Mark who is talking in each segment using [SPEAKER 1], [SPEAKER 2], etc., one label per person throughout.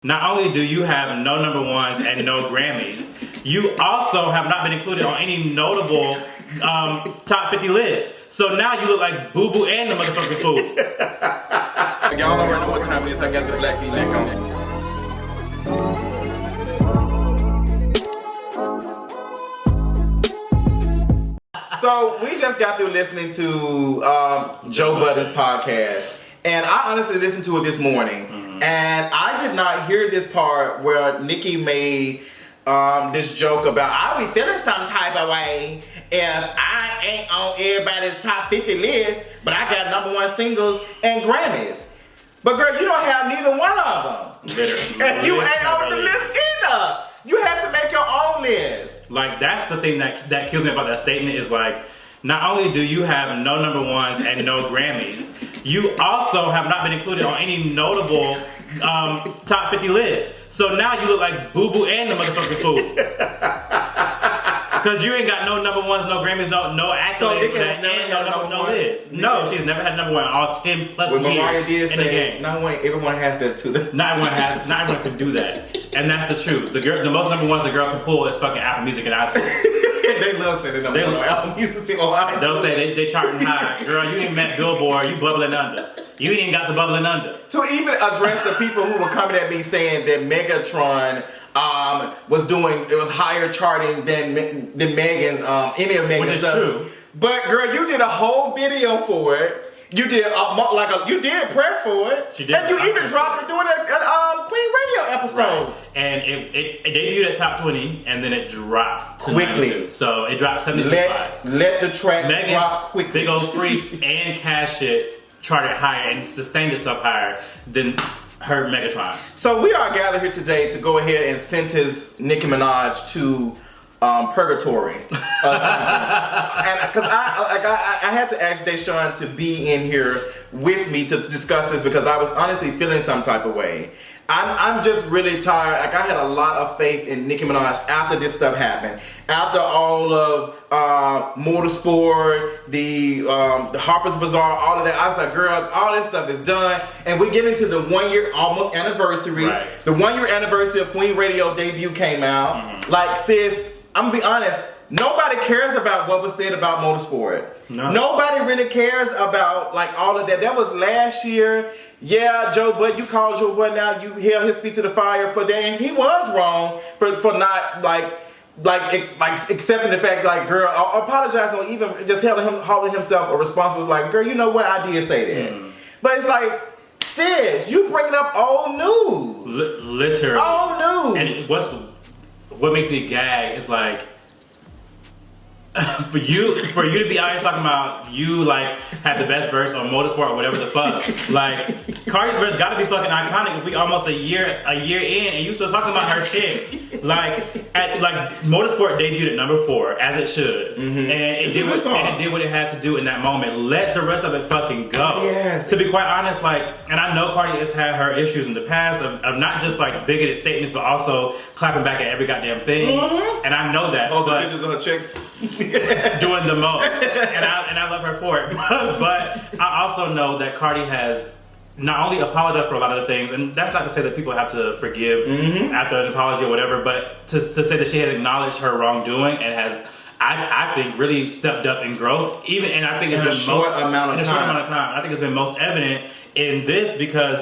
[SPEAKER 1] Not only do you have no number ones and no Grammys, you also have not been included on any notable top 50 lists. So now you look like Boo Boo and the motherfucking fool.
[SPEAKER 2] Y'all already know what time it is. I got the black V-neck on. So we just got through listening to Joe Budden's podcast, and I honestly listened to it this morning, and I did not hear this part where Nicki made this joke about I be feeling some type of way if I ain't on everybody's top 50 list, but I got number one singles and Grammys. But girl, you don't have neither one of them.
[SPEAKER 1] Literally.
[SPEAKER 2] And you ain't on the list either. You have to make your own list.
[SPEAKER 1] Like, that's the thing that kills me about that statement is like, not only do you have no number ones and no Grammys, you also have not been included on any notable top 50 lists. So now you look like Boo Boo and the motherfucking fool. Because you ain't got no number ones, no Grammys, no accolades, no list. No, she's never had number one all 10 plus years
[SPEAKER 2] Mariah did
[SPEAKER 1] in the
[SPEAKER 2] say
[SPEAKER 1] game.
[SPEAKER 2] Not everyone has that too.
[SPEAKER 1] Not everyone can do that. And that's the truth. The most number ones the girl can pull is fucking Apple Music and iTunes.
[SPEAKER 2] They love saying number one on Apple Music on iTunes.
[SPEAKER 1] They'll say they charting high. Girl, you ain't met Billboard, you bubbling under. You ain't even got to bubbling under.
[SPEAKER 2] To even address the people who were coming at me saying that Megatron was higher charting than Megan's any of Megan's
[SPEAKER 1] Which is
[SPEAKER 2] stuff.
[SPEAKER 1] true.
[SPEAKER 2] But girl, you did a whole video for it. You did you did press for it.
[SPEAKER 1] She did.
[SPEAKER 2] And you even dropped it during a Queen Radio episode.
[SPEAKER 1] Right. And it debuted at top 20 and then it dropped to
[SPEAKER 2] Quickly.
[SPEAKER 1] 92. So it dropped 72 spots.
[SPEAKER 2] Let the track
[SPEAKER 1] Megan's
[SPEAKER 2] drop quickly.
[SPEAKER 1] Big old Freak and Cash It charted higher and sustained itself higher than her Megatron.
[SPEAKER 2] So we are gathered here today to go ahead and sentence Nicki Minaj to purgatory. And because I had to ask Deshaun to be in here with me to discuss this because I was honestly feeling some type of way. I'm just really tired. Like, I had a lot of faith in Nicki Minaj after this stuff happened. After all of Motorsport, the Harper's Bazaar, all of that, I was like, girl, all this stuff is done. And we're getting to the 1 year almost anniversary.
[SPEAKER 1] Right.
[SPEAKER 2] The 1 year anniversary of Queen Radio debut came out. Mm-hmm. Like, sis, I'm gonna be honest, nobody cares about what was said about Motorsport. No. Nobody really cares about like all of that. That was last year. Yeah, Joe Budden, you called Joe Budden out. You held his feet to the fire for that, and he was wrong for not accepting the fact, like, girl, apologizing or even just holding himself responsible. Like, girl, you know what? I did say that. But it's like, sis, you bringing up old news.
[SPEAKER 1] Literally.
[SPEAKER 2] Old news.
[SPEAKER 1] And what makes me gag is like, for you to be out here talking about you like had the best verse on Motorsport or whatever the fuck, like Cardi's verse got to be fucking iconic if we almost a year in and you still talking about her shit. Like Motorsport debuted at number 4 as it should, and it did what it had to do in that moment. Let the rest of it fucking go.
[SPEAKER 2] Yes.
[SPEAKER 1] To be quite honest, like, and I know Cardi has had her issues in the past of not just like bigoted statements, but also clapping back at every goddamn thing, and I know that.
[SPEAKER 2] Also, bitches on her chicks.
[SPEAKER 1] Doing the most, and I love her for it. But I also know that Cardi has not only apologized for a lot of the things, and that's not to say that people have to forgive after an apology or whatever, but to say that she has acknowledged her wrongdoing and has, I think, really stepped up in growth. And I think it's been a short amount of time. I think it's been most evident in this because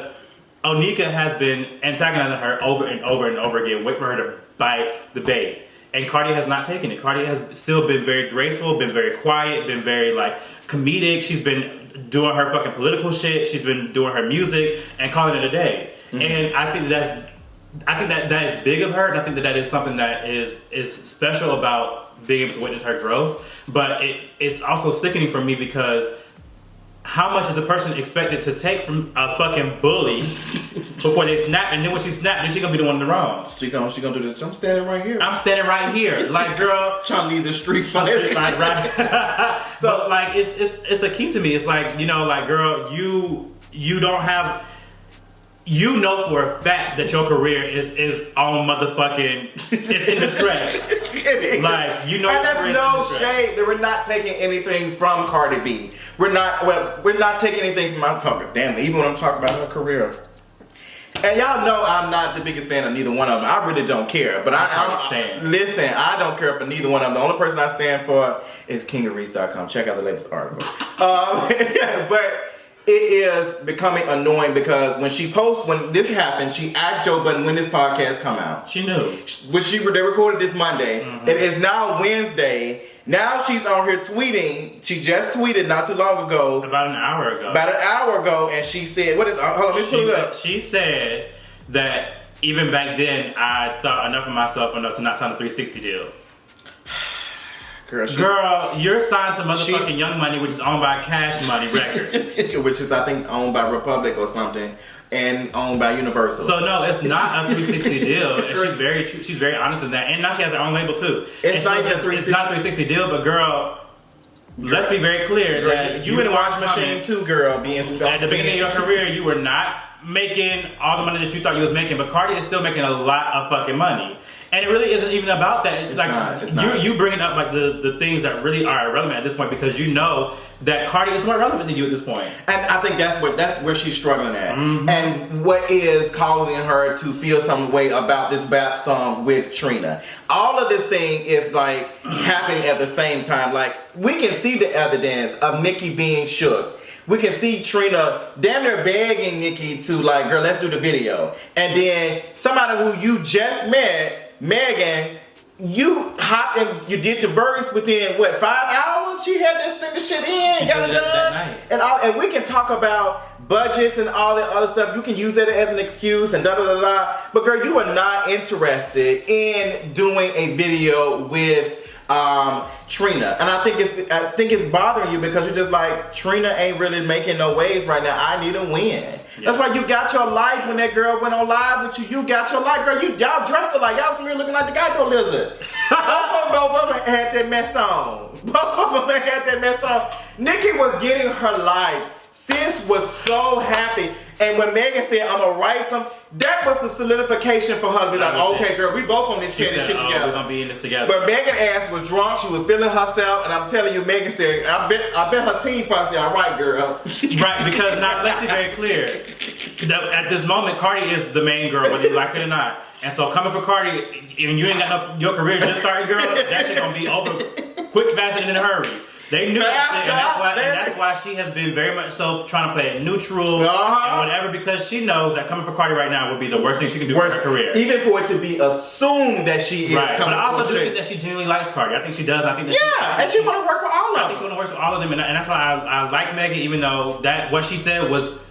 [SPEAKER 1] Onika has been antagonizing her over and over and over again, wait for her to bite the bait. And Cardi has not taken it. Cardi has still been very graceful, been very quiet, been very like comedic. She's been doing her fucking political shit. She's been doing her music and calling it a day. And I think that is big of her, and I think that is something that is special about being able to witness her growth. But it's also sickening for me because how much is a person expected to take from a fucking bully before they snap? And then when she snap, then she gonna be the one in the wrong.
[SPEAKER 2] She gonna do this. I'm standing right here.
[SPEAKER 1] I'm standing right here, like, girl,
[SPEAKER 2] trying to leave the street fight.
[SPEAKER 1] Right. So but, like it's a key to me. It's like, you know, like, girl, you don't have. You know for a fact that your career is on motherfucking. It's in distress. Like, you know,
[SPEAKER 2] and that's no shade. That we're not taking anything from Cardi B. We're not taking anything from my talking. Damn, even when I'm talking about her career, And y'all know I'm not the biggest fan of neither one of them. I really don't care. But listen, I don't care for neither one of them. The only person I stand for is kingareese.com. Check out the latest article. But it is becoming annoying because when this happened, she asked Joe Budden when this podcast come out.
[SPEAKER 1] She knew.
[SPEAKER 2] They recorded this Monday. Mm-hmm. It is now Wednesday. Now she's on here tweeting. She just tweeted not too long ago.
[SPEAKER 1] About an hour ago. And she said, hold on, let me pull it up. She said that even back then, I thought enough of myself enough to not sign a 360 deal. Girl, you're signed to motherfucking Young Money, which is owned by Cash Money Records.
[SPEAKER 2] Which is, I think, owned by Republic or something. And owned by Universal.
[SPEAKER 1] So no, it's not a 360 deal. And she's very honest in that. And now she has her own label too.
[SPEAKER 2] It's not a
[SPEAKER 1] 360 deal, but girl, let's be very clear that
[SPEAKER 2] you in the washing machine too, girl. At
[SPEAKER 1] the beginning of your career, you were not making all the money that you thought you was making, but Cardi is still making a lot of fucking money. And it really isn't even about that. It's not. You bringing up like the things that really are irrelevant at this point because you know that Cardi is more relevant than you at this point. And
[SPEAKER 2] I think that's where she's struggling at. Mm-hmm. And what is causing her to feel some way about this rap song with Trina. All of this thing is like happening at the same time. Like we can see the evidence of Nicki being shook. We can see Trina damn near begging Nicki to like, girl, let's do the video. And then somebody who you just met, Megan, you hopped and you did the verse within 5 hours? She had this thing, shit in, got it done. And we can talk about budgets and all that other stuff. You can use that as an excuse and da da da da. But girl, you are not interested in doing a video with Trina, and I think it's bothering you because you're just like, Trina ain't really making no waves right now. I need a win. Yeah. That's why you got your life when that girl went on live with you. You got your life, girl. Y'all dressed alike. Y'all some here looking like the Geico lizard. Both of them had that mess on. Nicki was getting her life. Sis was so happy. And when Megan said, I'm gonna write some, that was the solidification for her to be like, okay, girl, we both on this shit together.
[SPEAKER 1] We're gonna be in this together.
[SPEAKER 2] But Megan's ass was drunk, she was feeling herself, and I'm telling you, Megan said, I bet her team probably said, all right, girl.
[SPEAKER 1] Right, because now let's be very clear. At this moment, Cardi is the main girl, whether you like it or not. And so coming for Cardi, and you ain't got your career just started, girl, that shit gonna be over quick, fast, and in a hurry. They knew and that's why she has been very much so trying to play it neutral and whatever, because she knows that coming for Cardi right now would be the worst thing she can do for her career.
[SPEAKER 2] Even for it to be assumed that she is
[SPEAKER 1] right. But I also do think that she genuinely likes Cardi. I think she does. I think that
[SPEAKER 2] and she want to work with all of them.
[SPEAKER 1] I think she want to work with all of them, and that's why I like Megan, even though that what she said was.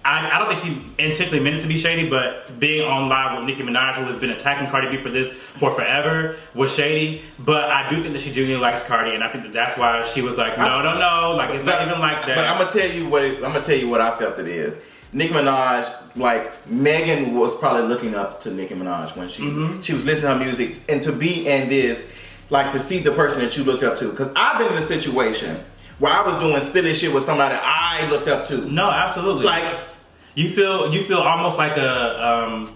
[SPEAKER 1] I don't think she intentionally meant it to be shady, but being on live with Nicki Minaj, who has been attacking Cardi B for forever, was shady. But I do think that she genuinely likes Cardi, and I think that's why she was like, no, like it's not even like that.
[SPEAKER 2] But I'm gonna tell you what I felt it is. Nicki Minaj, like Megan was probably looking up to Nicki Minaj when she was listening to her music, and to be in this, like to see the person that you looked up to. Because I've been in a situation where I was doing silly shit with somebody I looked up to.
[SPEAKER 1] No, absolutely.
[SPEAKER 2] Like.
[SPEAKER 1] You feel almost like a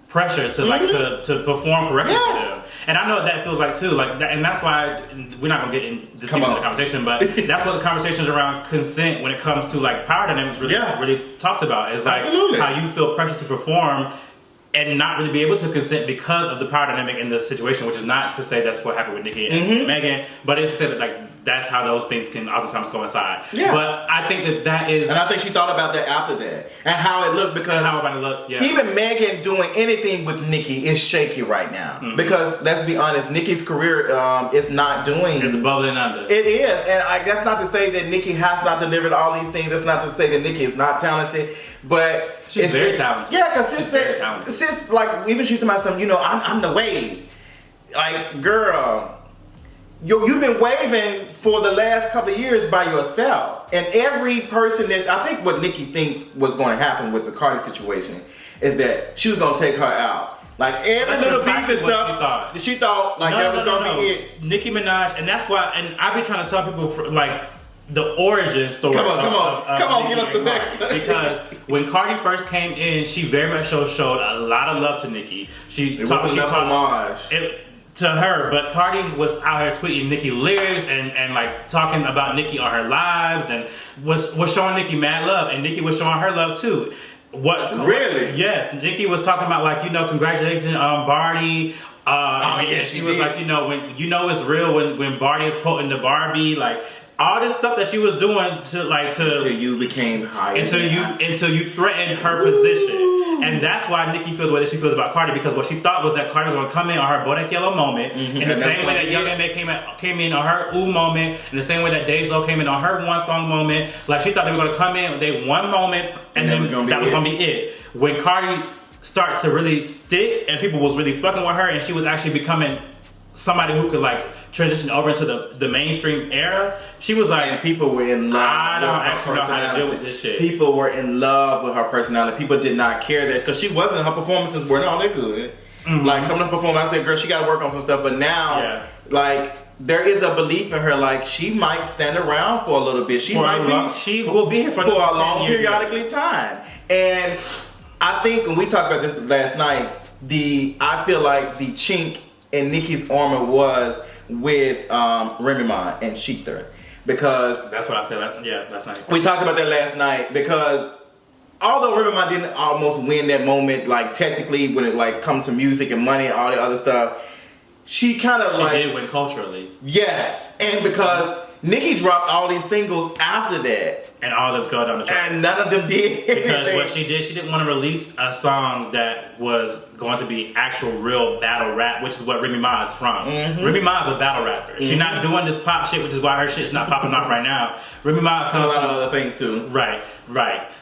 [SPEAKER 1] pressure to like to perform correctly for them, and I know what that feels like too. Like, and that's why we're not gonna get in this into the conversation, but that's what the conversations around consent when it comes to like power dynamics really talks about. Is like how you feel pressure to perform and not really be able to consent because of the power dynamic in the situation, which is not to say that's what happened with Nicki and Megan, but it's to say that like. That's how those things can oftentimes coincide. Yeah. But I think that is...
[SPEAKER 2] And I think she thought about that after that. And how it looked because...
[SPEAKER 1] How it looked, yeah.
[SPEAKER 2] Even Megan doing anything with Nicki is shaky right now. Mm-hmm. Because, let's be honest, Nicki's career is not doing...
[SPEAKER 1] It's bubbling under.
[SPEAKER 2] It is. And that's not to say that Nicki has not delivered all these things. That's not to say that Nicki is not talented. But...
[SPEAKER 1] She's very talented.
[SPEAKER 2] Yeah, because sis, like, even she's talking about something, I'm the wave. Like, girl... You've been waving for the last couple of years by yourself. And every person I think what Nicki thinks was going to happen with the Cardi situation is that she was going to take her out. Like every little beef and stuff. She thought like that was going to be it.
[SPEAKER 1] Nicki Minaj, and that's why, and I've been trying to tell people like the origin story.
[SPEAKER 2] Come on, give us the back.
[SPEAKER 1] Because when Cardi first came in, she very much showed a lot of love to Nicki. She talked to her, but Cardi was out here tweeting Nicki lyrics and like talking about Nicki on her lives and was showing Nicki mad love, and Nicki was showing her love too. What?
[SPEAKER 2] Really?
[SPEAKER 1] Yes. Nicki was talking about like, congratulations on Barty. She was like, when it's real when Barty is quoting the Barbie, like all this stuff that she was doing until
[SPEAKER 2] you became higher.
[SPEAKER 1] Until you threatened her position. And that's why Nicki feels the way that she feels about Cardi, because what she thought was that Cardi was going to come in on her Bodak Yellow moment, in the same way that Young M.A. came in on her Ooh moment, in the same way that Deja came in on her one song moment. Like she thought they were going to come in with their one moment, and then that was going to be it. When Cardi started to really stick, and people was really fucking with her, and she was actually becoming somebody who could like transition over into the mainstream era, she was like,
[SPEAKER 2] and people were in love.
[SPEAKER 1] I don't actually know how to deal with this shit.
[SPEAKER 2] People were in love with her personality. People did not care that, because she wasn't, her performances were not that good. Like some of the performances, I said, girl, she got to work on some stuff. But now, like, there is a belief in her, like she might stand around for a little bit. She will be here for a long periodically time. And I think when we talked about this last night, I feel like the chink in Nicki's armor was with Remy Ma and Sheether, because
[SPEAKER 1] that's what I said last night.
[SPEAKER 2] We talked about that last night, because although Remy Ma didn't almost win that moment, like technically when it like come to music and money and all the other stuff, she kind of
[SPEAKER 1] did win culturally.
[SPEAKER 2] Yes, and because Nicki dropped all these singles after that.
[SPEAKER 1] And all of them fell down the tracks.
[SPEAKER 2] And none of them did.
[SPEAKER 1] Because what she did, she didn't want to release a song that was going to be actual real battle rap, which is what Remy Ma is from. Remy Ma is a battle rapper. She's not doing this pop shit, which is why her shit's not popping off right now. Remy Ma comes from a lot
[SPEAKER 2] of other things too.
[SPEAKER 1] Right.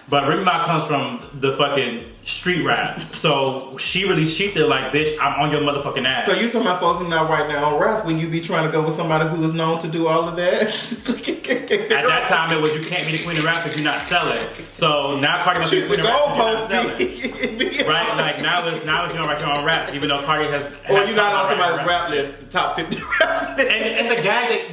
[SPEAKER 1] But Remy Ma comes from the fucking street rap. So she really did like, bitch, I'm on your motherfucking ass.
[SPEAKER 2] So you talking about folks now right now on raps when you be trying to go with somebody who was known to do all of that?
[SPEAKER 1] At that time it was, you can't be the queen of rap if you're not selling. So now Cardi must be the queen of rap if you're not selling. Right? Like now it's right here on rap, even though Cardi has
[SPEAKER 2] or you're not on somebody's rap list, the top 50 rap list.
[SPEAKER 1] And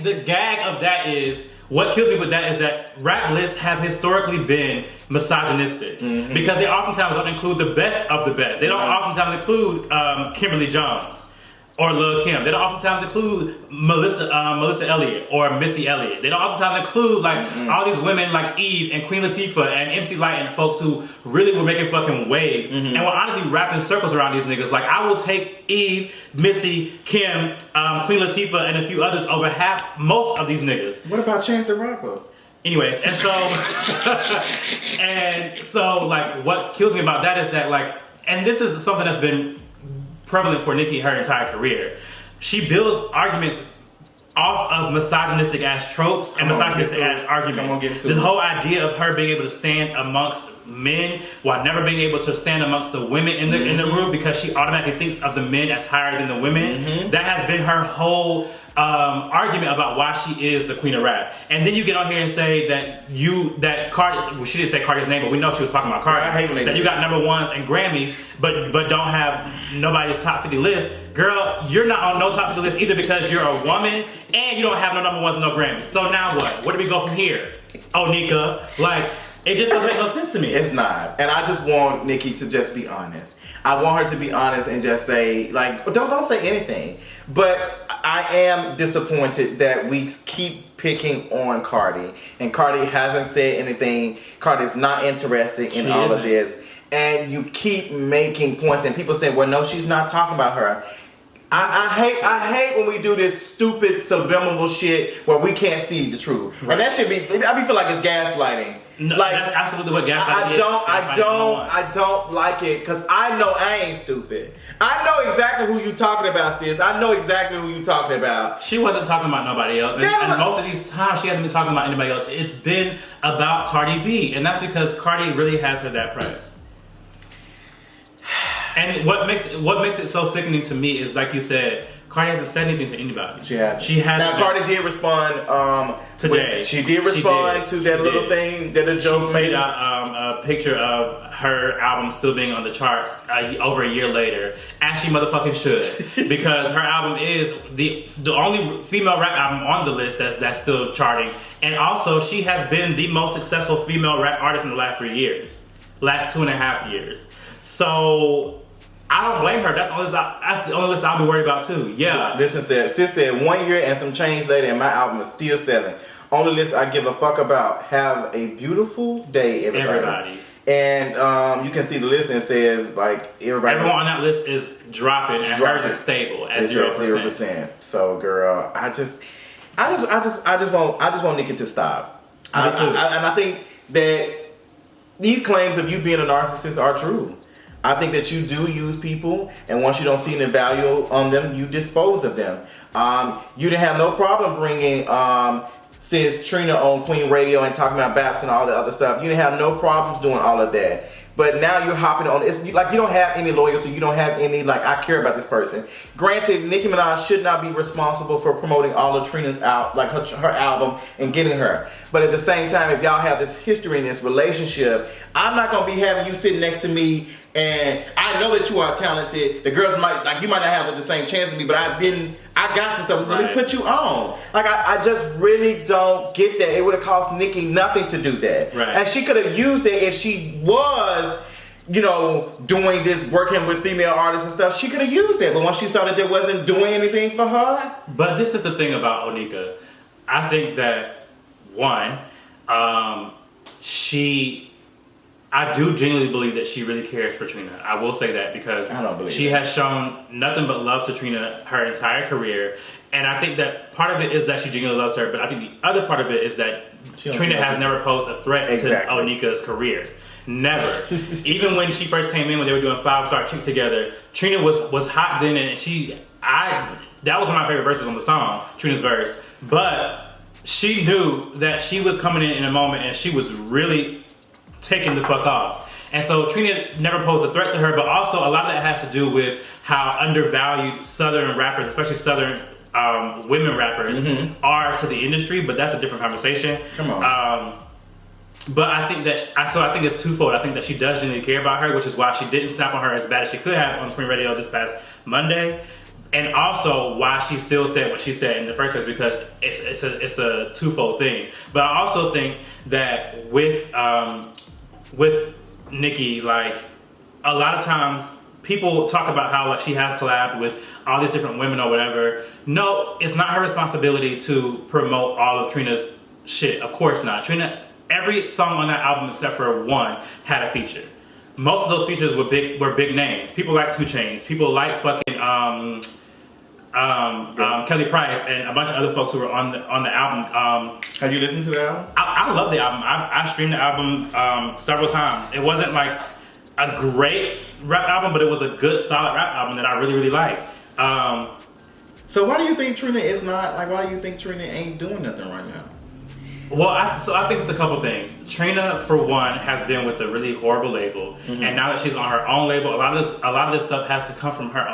[SPEAKER 1] the gag of that is, what kills me with that is that rap lists have historically been misogynistic, because they oftentimes don't include the best of the best. They don't oftentimes include Kimberly Jones or Lil' Kim. They don't oftentimes include Melissa Elliott or Missy Elliott. They don't oftentimes include like all these women like Eve and Queen Latifah and MC Lyte and folks who really were making fucking waves and were honestly wrapping circles around these niggas. Like I will take Eve, Missy, Kim, Queen Latifah, and a few others over most of these niggas.
[SPEAKER 2] What about Chance the Rapper?
[SPEAKER 1] Anyways, and so like what kills me about that is that like, and this is something that's been prevalent for Nicki her entire career. She builds arguments off of misogynistic ass tropes and misogynistic ass arguments. This whole idea of her being able to stand amongst men while never being able to stand amongst the women in the room, because she automatically thinks of the men as higher than the women. That has been her whole argument about why she is the queen of rap. And then you get on here and say that Cardi, well, she didn't say Cardi's name, but we know she was talking about Cardi. I hate that you got number ones and Grammys, but don't have nobody's top 50 list. Girl, you're not on no top 50 list either, because you're a woman and you don't have no number ones and no Grammys. So now what? Where do we go from here? Oh, Nika, like it just doesn't make no sense to me.
[SPEAKER 2] It's not, and I just want Nicki to just be honest. I want her to be honest and just say, like, don't say anything. But I am disappointed that we keep picking on Cardi, and Cardi hasn't said anything. Cardi's not interested in all of this, and you keep making points, and people say, well, no, she's not talking about her. I hate when we do this stupid subliminal shit where we can't see the truth, and that should be. I feel like it's gaslighting.
[SPEAKER 1] No, like that's absolutely what gaslighting is.
[SPEAKER 2] I don't like it, because I know I ain't stupid. I know exactly who you talking about, sis. I know exactly who you talking about.
[SPEAKER 1] She wasn't talking about nobody else, and most of these times she hasn't been talking about anybody else. It's been about Cardi B, and that's because Cardi really has her that press. And what makes it so sickening to me is, like you said, Cardi hasn't said anything to anybody.
[SPEAKER 2] She hasn't. Now Cardi did respond today. She did respond to that little thing that a joke made.
[SPEAKER 1] She tweeted out a picture of her album still being on the charts over a year later, as she motherfucking should, because her album is the only female rap album on the list that's still charting, and also she has been the most successful female rap artist in the last 3 years, last 2.5 years. So I don't blame her. That's the only list I'll be worried about too. Yeah.
[SPEAKER 2] Listen, sis said 1 year and some change later, and my album is still selling. Only list I give a fuck about. Have a beautiful day, everybody. And you can see the list and it says like
[SPEAKER 1] everyone on that list is dropping, and hers is stable at 0%.
[SPEAKER 2] So, girl, I just want Nicki to stop. And I think that these claims of you being a narcissist are true. I think that you do use people, and once you don't see any value on them, you dispose of them. You didn't have no problem bringing since Trina on Queen Radio and talking about Baps and all the other stuff. You didn't have no problems doing all of that. But now you're hopping on. It's like you don't have any loyalty. You don't have any like I care about this person. Granted, Nicki Minaj should not be responsible for promoting all of Trina's out like her album and getting her. But at the same time, if y'all have this history in this relationship, I'm not gonna be having you sitting next to me. And I know that you are talented. The girls you might not have the same chance as me, but I got some stuff. Let me put you on. Like I just really don't get that. It would have cost Nicki nothing to do that,
[SPEAKER 1] right.
[SPEAKER 2] And she could have used it if she was, doing this, working with female artists and stuff. She could have used it, but once she saw that it wasn't doing anything for her.
[SPEAKER 1] But this is the thing about Onika. I think that one, I do genuinely believe that she really cares for Trina. I will say that because she has shown nothing but love to Trina her entire career. And I think that part of it is that she genuinely loves her, but I think the other part of it is that Trina has never posed a threat to Onika's career. Never. Even when she first came in, when they were doing 5-Star Chick together, Trina was hot then, and that was one of my favorite verses on the song, Trina's verse. But she knew that she was coming in a moment, and she was really taking the fuck off. And so Trina never posed a threat to her, but also a lot of that has to do with how undervalued Southern rappers, especially Southern women rappers, are to the industry, but that's a different conversation.
[SPEAKER 2] Come on.
[SPEAKER 1] But I think I think it's twofold. I think that she does genuinely care about her, which is why she didn't snap on her as bad as she could have on Queen Radio this past Monday. And also why she still said what she said in the first place, because it's a twofold thing. But I also think that with Nicki, like a lot of times people talk about how like she has collabed with all these different women or whatever. No, it's not her responsibility to promote all of Trina's shit. Of course not. Trina, every song on that album except for one had a feature. Most of those features were big names. People like 2 Chainz. People like fucking Kelly Price and a bunch of other folks who were on the album.
[SPEAKER 2] Have you listened to the album?
[SPEAKER 1] I love the album. I streamed the album several times. It wasn't like a great rap album, but it was a good, solid rap album that I really, really liked.
[SPEAKER 2] So why do you think Trina is not like? Why do you think Trina ain't doing nothing right now?
[SPEAKER 1] Well, I think it's a couple things. Trina, for one, has been with a really horrible label, and now that she's on her own label, a lot of this stuff has to come from her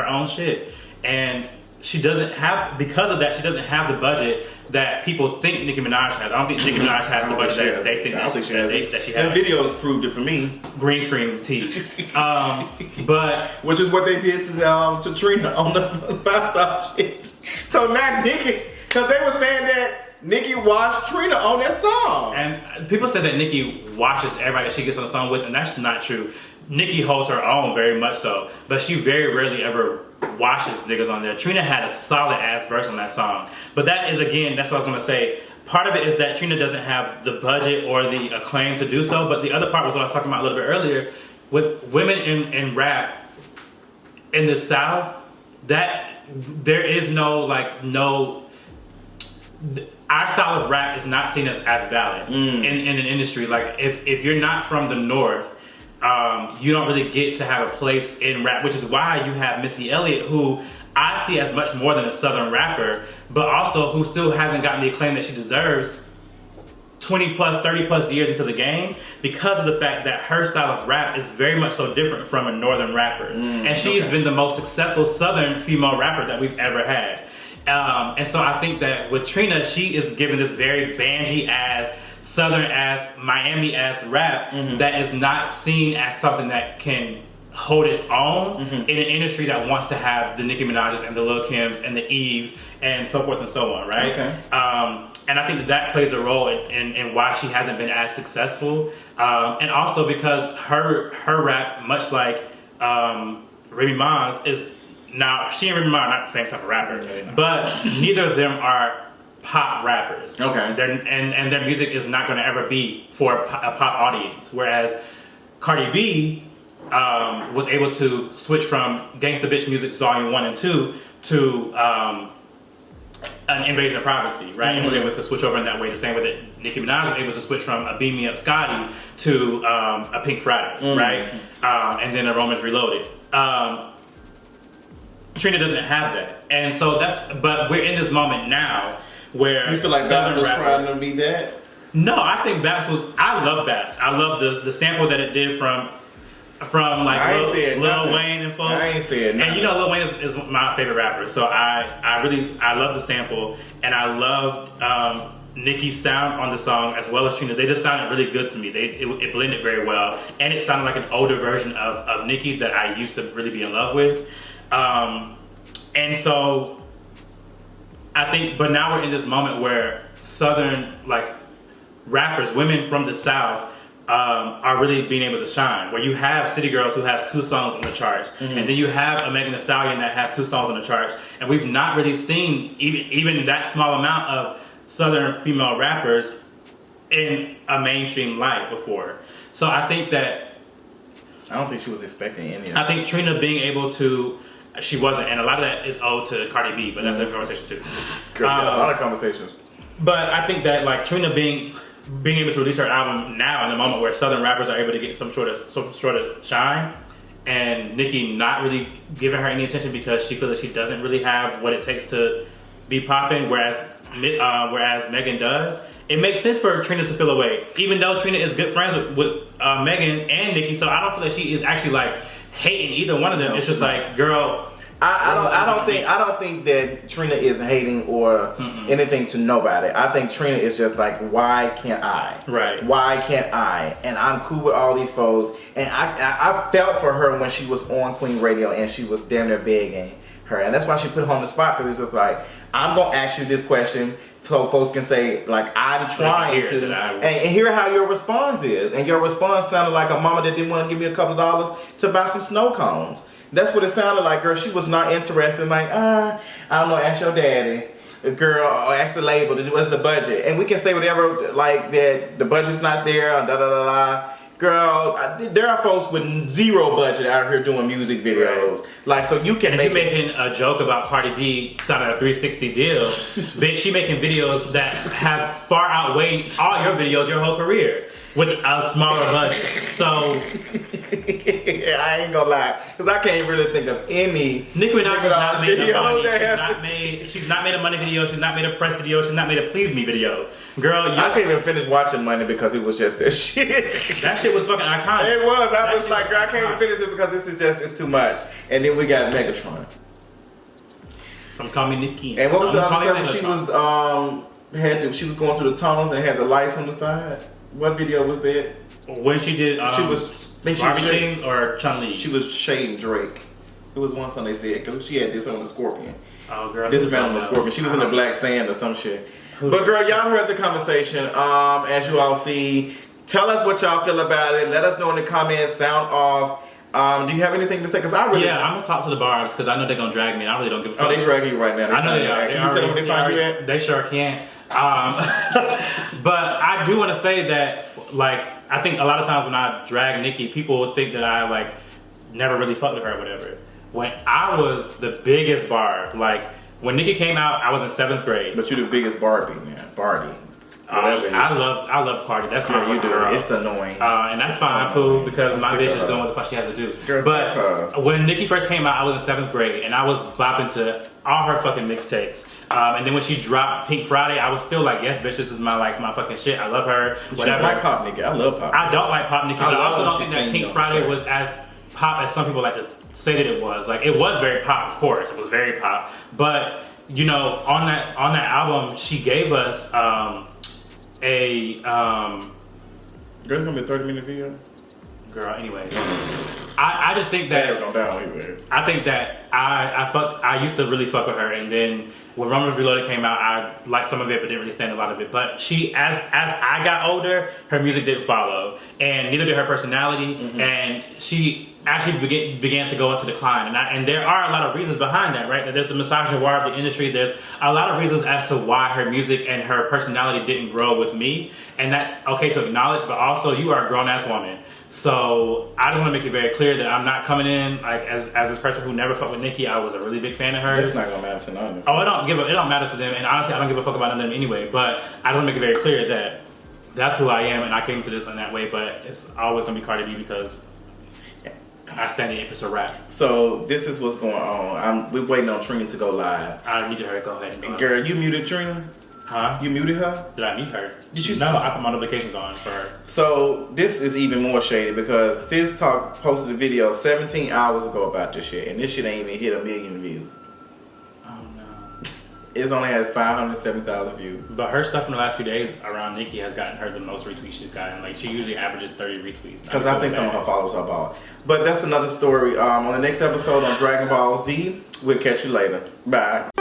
[SPEAKER 1] own shit. And she doesn't have, because of that, she doesn't have the budget that people think Nicki Minaj has. I don't think Nicki Minaj has the budget that they think that she has.
[SPEAKER 2] The videos proved it for me.
[SPEAKER 1] Green screen tees. But
[SPEAKER 2] which is what they did to Trina on the 5-Star shit. So now Nicki, because they were saying that Nicki watched Trina on that song.
[SPEAKER 1] And people said that Nicki watches everybody that she gets on the song with, and that's not true. Nicki holds her own very much so, but she very rarely ever watches niggas on there. Trina had a solid ass verse on that song. But that is, again, that's what I was going to say. Part of it is that Trina doesn't have the budget or the acclaim to do so, but the other part was what I was talking about a little bit earlier. With women in rap in the South, that there is our style of rap is not seen as valid in an industry. Like if you're not from the North, you don't really get to have a place in rap, which is why you have Missy Elliott, who I see as much more than a Southern rapper, but also who still hasn't gotten the acclaim that she deserves 20 plus, 30 plus years into the game, because of the fact that her style of rap is very much so different from a Northern rapper. And she's been the most successful Southern female rapper that we've ever had. And so I think that with Trina, she is given this very bangy ass, Southern ass, Miami ass rap that is not seen as something that can hold its own in an industry that wants to have the Nicki Minaj's and the Lil Kims and the Eves and so forth and so on, right? Okay. And I think that plays a role in why she hasn't been as successful. And also because her rap, much like Remy Ma's, is now, she and Remy Ma are not the same type of rapper, but neither of them are pop rappers. Okay. And their music is not going to ever be for a pop audience. Whereas Cardi B was able to switch from Gangsta Bitch Music Volume 1 and 2 to an Invasion of Privacy, right? And was able to switch over in that way. The same way that Nicki Minaj was able to switch from a Beam Me Up Scotty to a Pink Friday, right? And then a Romans Reloaded. Trina doesn't have that, and so but we're in this moment now where
[SPEAKER 2] you feel like Baps was trying to be that.
[SPEAKER 1] No, I think Baps was. I love Baps. I love the sample that it did from like Lil Wayne and folks.
[SPEAKER 2] I ain't saying nothing.
[SPEAKER 1] And you know, Lil Wayne is my favorite rapper, so I love the sample, and I loved Nicki's sound on the song as well as Trina. They just sounded really good to me. It blended very well, and it sounded like an older version of Nicki that I used to really be in love with. And so I think, but now we're in this moment where Southern like rappers, women from the South, are really being able to shine. Where you have City Girls who has 2 songs on the charts, and then you have a Megan Thee Stallion that has 2 songs on the charts, and we've not really seen even that small amount of Southern female rappers in a mainstream light before. So I think that
[SPEAKER 2] I don't think she was expecting any of that.
[SPEAKER 1] I think Trina being able to, she wasn't, and a lot of that is owed to Cardi B, but that's a conversation too.
[SPEAKER 2] A lot of conversations.
[SPEAKER 1] But I think that like Trina being able to release her album now in the moment where Southern rappers are able to get some sort of shine, and Nicki not really giving her any attention because she feels that she doesn't really have what it takes to be popping, whereas Megan does. It makes sense for Trina to feel away, even though Trina is good friends with Megan and Nicki. So I don't feel that she is actually like hating either one of them. It's just like, girl.
[SPEAKER 2] I don't think that Trina is hating or anything to nobody. I think Trina is just like, why can't I?
[SPEAKER 1] Right.
[SPEAKER 2] Why can't I? And I'm cool with all these folks. And I felt for her when she was on Queen Radio and she was damn near begging her. And that's why she put her on the spot, because it's just like, I'm going to ask you this question so folks can say, like, I'm trying to, and hear how your response is. And your response sounded like a mama that didn't want to give me a couple of dollars to buy some snow cones. That's what it sounded like, girl. She was not interested. Like, I don't know, ask your daddy, girl, or ask the label, what's the budget? And we can say whatever, like, that the budget's not there, da-da-da-da. Girl, there are folks with zero budget out here doing music videos. Right. Like, so you can
[SPEAKER 1] and make you making a joke about Cardi B signing a 360 deal. Bitch, she making videos that have far outweighed all your videos your whole career with a smaller budget. So
[SPEAKER 2] I ain't gonna lie, because I can't really think of any
[SPEAKER 1] Nicki Minaj has not made a money. She's not made a money video. She's not made a press video. She's not made a please me video. Girl,
[SPEAKER 2] I couldn't even finish watching Money because it was just that shit.
[SPEAKER 1] That shit was fucking iconic.
[SPEAKER 2] It was. I was like, girl, I can't even finish it because this is just, it's too much. And then we got Megatron.
[SPEAKER 1] Some call me Nicki.
[SPEAKER 2] And what was the other stuff when she was going through the tunnels and had the lights on the side? What video was that?
[SPEAKER 1] When she did,
[SPEAKER 2] she was
[SPEAKER 1] Barbie Tingz or Chun-Li?
[SPEAKER 2] She was shading Drake. It was one song they said, because she had this on the Scorpion.
[SPEAKER 1] Oh, girl.
[SPEAKER 2] This man on the Scorpion. She was in the Black Sand or some shit. But girl, y'all heard the conversation. As you all see, tell us what y'all feel about it. Let us know in the comments. Sound off. Do you have anything to say? Because I'm
[SPEAKER 1] gonna talk to the barbs because I know they're gonna drag me. And I really don't give a fuck.
[SPEAKER 2] Oh, they dragging you right now.
[SPEAKER 1] I know they are.
[SPEAKER 2] Can you tell them where they find you at?
[SPEAKER 1] They sure can. But I do want to say that, like, I think a lot of times when I drag Nicki, people think that I like never really fucked with her or whatever. When I was the biggest barb, like when Nicki came out, I was in 7th grade.
[SPEAKER 2] But you're the biggest Barbie, man. Barbie.
[SPEAKER 1] I love Cardi. That's my
[SPEAKER 2] you do.
[SPEAKER 1] girl.
[SPEAKER 2] It's annoying.
[SPEAKER 1] And that's fine, poo, because my bitch is doing what the fuck she has to do.
[SPEAKER 2] Girl,
[SPEAKER 1] but when Nicki first came out, I was in 7th grade, and I was bopping to all her fucking mixtapes. And then when she dropped Pink Friday, I was still like, yes, bitch, this is my fucking shit. I love her. Whatever.
[SPEAKER 2] I like Pop Nicki. I love Pop.
[SPEAKER 1] I don't like Pop Nicki, but I also don't think that Pink Friday was as pop as some people like to say that it was. Like, it was very pop, of course. It was very pop. But, you know, on that album, she gave us
[SPEAKER 2] Girl, it's gonna be a 30-minute video.
[SPEAKER 1] Girl, anyway. I just think that I think that I used to really fuck with her, and then when Romans Reloaded came out, I liked some of it but didn't really stand a lot of it. But she, as I got older, her music didn't follow, and neither did her personality, and she actually began to go into decline. And there are a lot of reasons behind that, right? There's the misogynoir of the industry. There's a lot of reasons as to why her music and her personality didn't grow with me, and that's okay to acknowledge. But also, you are a grown ass woman. So I just want to make it very clear that I'm not coming in like as this person who never fucked with Nicki. I was a really big fan of hers.
[SPEAKER 2] It's not gonna matter to none of them.
[SPEAKER 1] Oh, it don't matter to them, and honestly, I don't give a fuck about none of them anyway. But I want to make it very clear that that's who I am, and I came to this in that way. But it's always gonna be Cardi B because I stand the Empress of rap.
[SPEAKER 2] So this is what's going on. We're waiting on Trina to go live.
[SPEAKER 1] I need her to go ahead and go.
[SPEAKER 2] Girl, you muted Trina?
[SPEAKER 1] Huh?
[SPEAKER 2] You muted her?
[SPEAKER 1] Did I mute her?
[SPEAKER 2] Did you?
[SPEAKER 1] No, I put my notifications on for her.
[SPEAKER 2] So this is even more shady because Sis Talk posted a video 17 hours ago about this shit, and this shit ain't even hit 1 million views.
[SPEAKER 1] Oh no.
[SPEAKER 2] It's only had 570,000 views.
[SPEAKER 1] But her stuff in the last few days around Nicki has gotten her the most retweets she's gotten. Like she usually averages 30 retweets.
[SPEAKER 2] Because I think some of her followers are bought. But that's another story. On the next episode on Dragon Ball Z, we'll catch you later. Bye.